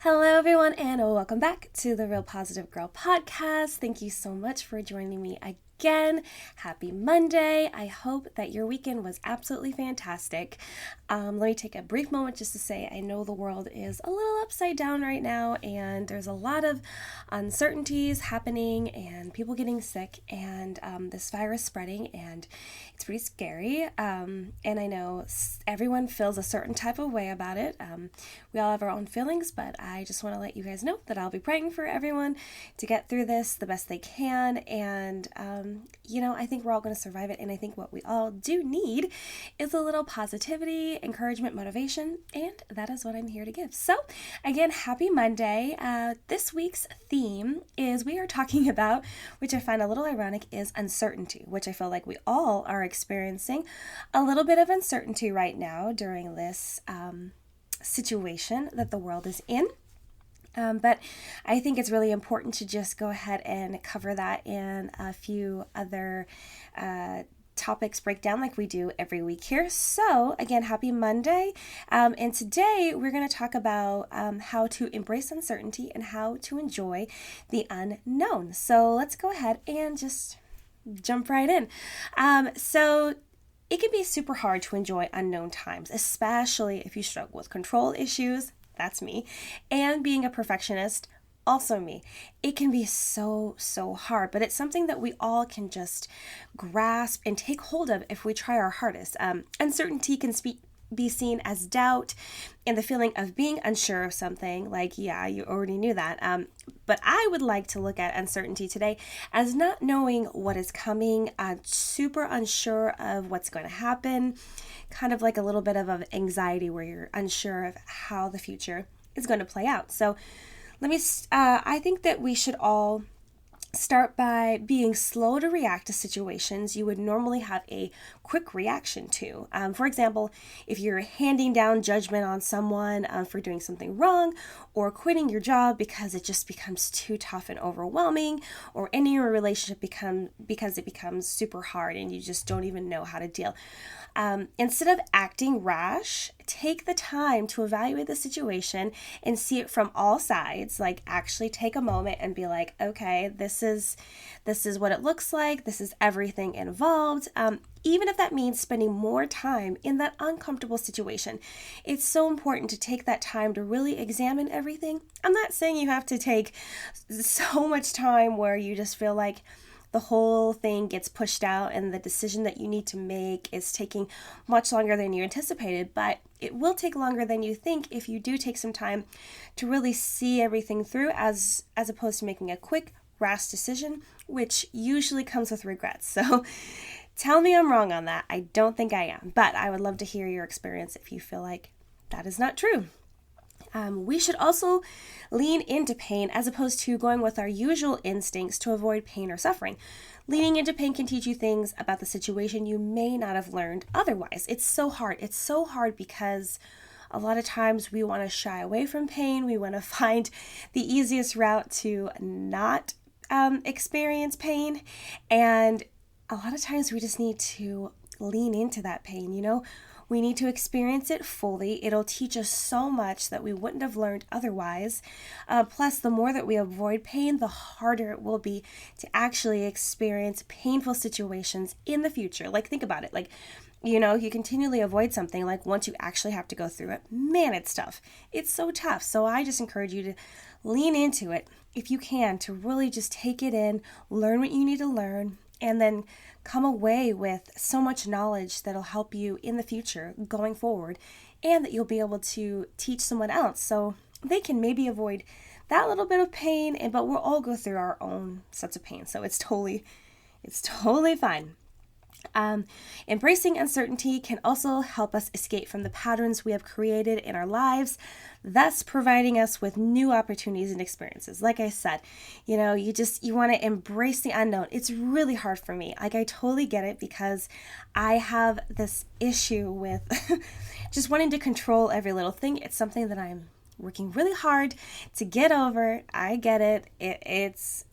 Hello, everyone, and welcome back to the Real Positive Girl podcast. Thank you so much for joining me again. Happy Monday. I hope that your weekend was absolutely fantastic. Let me take a brief moment just to say I know the world is a little upside down right now, and there's a lot of uncertainties happening and people getting sick and this virus spreading, and it's pretty scary. And I know everyone feels a certain type of way about it. We all have our own feelings, but I just want to let you guys know that I'll be praying for everyone to get through this the best they can. And, I think we're all going to survive it. And I think what we all do need is a little positivity, encouragement, motivation. And that is what I'm here to give. So again, happy Monday. This week's theme is we are talking about, which I find a little ironic, is uncertainty, which I feel like we all are experiencing a little bit of uncertainty right now during this situation that the world is in. But I think it's really important to just go ahead and cover that in a few other topics breakdown like we do every week here. So again, happy Monday. And today we're going to talk about how to embrace uncertainty and how to enjoy the unknown. So let's go ahead and just jump right in. So it can be super hard to enjoy unknown times, especially if you struggle with control issues. That's me. And being a perfectionist, also me. It can be so hard, but it's something that we all can just grasp and take hold of if we try our hardest. Uncertainty can be seen as doubt and the feeling of being unsure of something. Like, yeah, you already knew that. But I would like to look at uncertainty today as not knowing what is coming, super unsure of what's going to happen, kind of like a little bit of anxiety where you're unsure of how the future is going to play out. So I think that we should all start by being slow to react to situations you would normally have a quick reaction to. For example, if you're handing down judgment on someone for doing something wrong, or quitting your job because it just becomes too tough and overwhelming, or ending your relationship because it becomes super hard and you just don't even know how to deal. Instead of acting rash, take the time to evaluate the situation and see it from all sides. Like, actually take a moment and be like, okay, this is what it looks like. This is everything involved. Even if that means spending more time in that uncomfortable situation, it's so important to take that time to really examine everything. I'm not saying you have to take so much time where you just feel like the whole thing gets pushed out and the decision that you need to make is taking much longer than you anticipated, but it will take longer than you think if you do take some time to really see everything through as opposed to making a quick, rash decision, which usually comes with regrets. So tell me I'm wrong on that. I don't think I am, but I would love to hear your experience if you feel like that is not true. We should also lean into pain as opposed to going with our usual instincts to avoid pain or suffering. Leaning into pain can teach you things about the situation you may not have learned otherwise. It's so hard. It's so hard because a lot of times we want to shy away from pain. We want to find the easiest route to not experience pain. And a lot of times we just need to lean into that pain, We need to experience it fully. It'll teach us so much that we wouldn't have learned otherwise. Plus, the more that we avoid pain, the harder it will be to actually experience painful situations in the future. Like, think about it. Like, you continually avoid something. Like, once you actually have to go through it, man, it's tough. It's so tough. So I just encourage you to lean into it if you can, to really just take it in, learn what you need to learn, and then come away with so much knowledge that'll help you in the future going forward, and that you'll be able to teach someone else so they can maybe avoid that little bit of pain, but we'll all go through our own sets of pain. So it's totally fine. Embracing uncertainty can also help us escape from the patterns we have created in our lives, thus providing us with new opportunities and experiences. Like I said, you want to embrace the unknown. It's really hard for me. Like, I totally get it because I have this issue with just wanting to control every little thing. It's something that I'm working really hard to get over. I get it.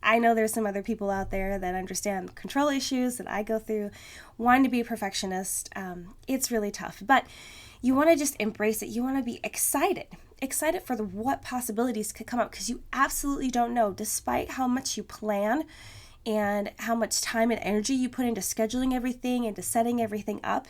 I know there's some other people out there that understand control issues that I go through, wanting to be a perfectionist. It's really tough. But you want to just embrace it. You want to be excited for what possibilities could come up, because you absolutely don't know, despite how much you plan and how much time and energy you put into scheduling everything, into setting everything up.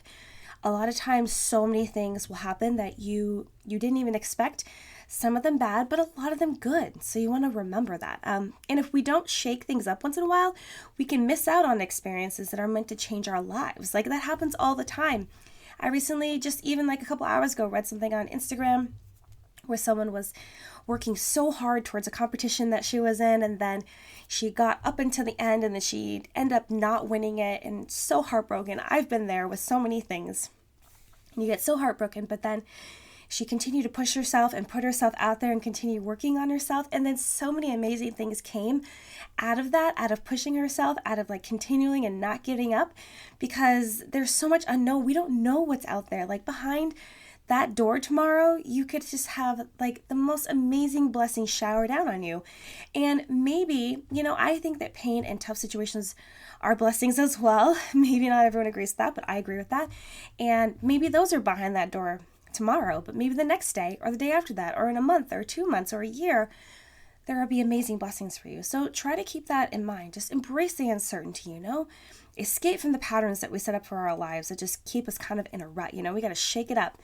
A lot of times so many things will happen that you didn't even expect. Some of them bad, but a lot of them good. So you want to remember that. And if we don't shake things up once in a while, we can miss out on experiences that are meant to change our lives. Like, that happens all the time. I recently, just even like a couple hours ago, read something on Instagram where someone was working so hard towards a competition that she was in, and then she got up until the end, and then she ended up not winning it, and so heartbroken. I've been there with so many things, and you get so heartbroken, but then she continued to push herself and put herself out there and continue working on herself, and then so many amazing things came out of that, out of pushing herself, out of like continuing and not giving up, because there's so much unknown. We don't know what's out there. Like, behind that door tomorrow, you could just have like the most amazing blessing shower down on you. And maybe, I think that pain and tough situations are blessings as well. Maybe not everyone agrees with that, but I agree with that. And maybe those are behind that door tomorrow, but maybe the next day or the day after that, or in a month or 2 months or a year, there will be amazing blessings for you. So try to keep that in mind. Just embrace the uncertainty, escape from the patterns that we set up for our lives that just keep us kind of in a rut. We got to shake it up.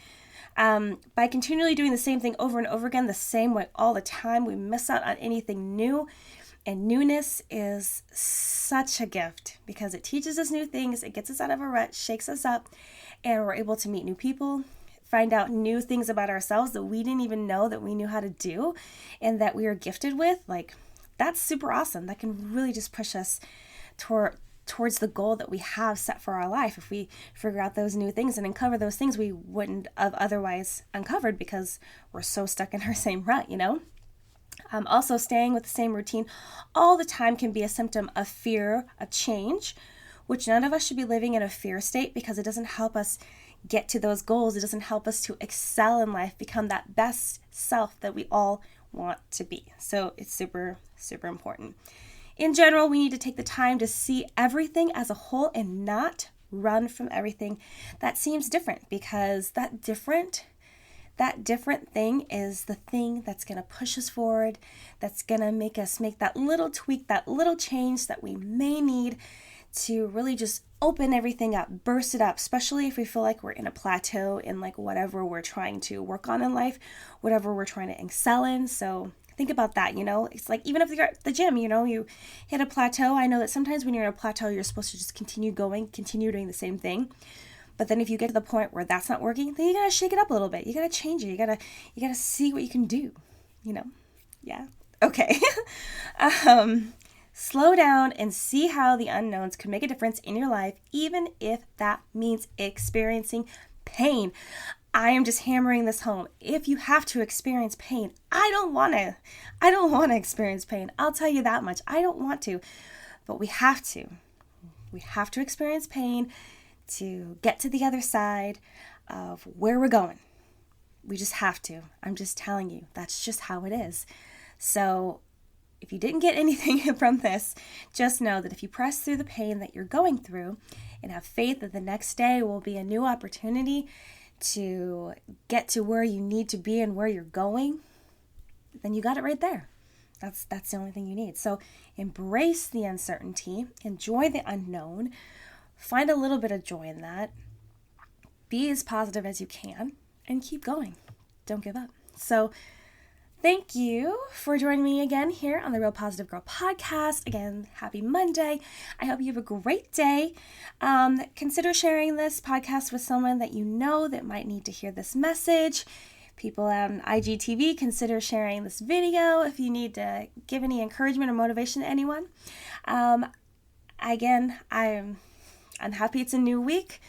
By continually doing the same thing over and over again, the same way all the time, we miss out on anything new. And newness is such a gift, because it teaches us new things, it gets us out of a rut, shakes us up, and we're able to meet new people, find out new things about ourselves that we didn't even know that we knew how to do and that we are gifted with. Like, that's super awesome. That can really just push us towards the goal that we have set for our life, if we figure out those new things and uncover those things we wouldn't have otherwise uncovered because we're so stuck in our same rut, Also, staying with the same routine all the time can be a symptom of fear of change, which none of us should be living in a fear state, because it doesn't help us get to those goals. It doesn't help us to excel in life, become that best self that we all want to be. So it's super, super important. In general, we need to take the time to see everything as a whole and not run from everything that seems different, because that different thing is the thing that's going to push us forward, that's going to make us make that little tweak, that little change that we may need to really just open everything up, burst it up, especially if we feel like we're in a plateau in like whatever we're trying to work on in life, whatever we're trying to excel in. So think about that, It's like, even if you're at the gym, you hit a plateau. I know that sometimes when you're in a plateau, you're supposed to just continue going, continue doing the same thing. But then if you get to the point where that's not working, then you got to shake it up a little bit. You got to change it. You got to see what you can do, Yeah. Okay. Slow down and see how the unknowns can make a difference in your life, even if that means experiencing pain. I am just hammering this home. If you have to experience pain, I don't want to experience pain. I'll tell you that much. I don't want to, but we have to. We have to experience pain to get to the other side of where we're going. We just have to. I'm just telling you, that's just how it is. So if you didn't get anything from this, just know that if you press through the pain that you're going through and have faith that the next day will be a new opportunity to get to where you need to be and where you're going, then you got it right there. That's the only thing you need. So embrace the uncertainty, enjoy the unknown, find a little bit of joy in that, be as positive as you can, and keep going. Don't give up. So thank you for joining me again here on the Real Positive Girl podcast. Again, happy Monday. I hope you have a great day. Consider sharing this podcast with someone that you know that might need to hear this message. People on IGTV, consider sharing this video if you need to give any encouragement or motivation to anyone. Again, I'm happy it's a new week.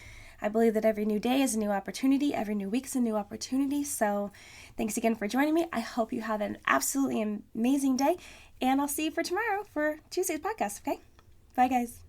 I believe that every new day is a new opportunity. Every new week is a new opportunity. So thanks again for joining me. I hope you have an absolutely amazing day. And I'll see you for tomorrow for Tuesday's podcast, okay? Bye, guys.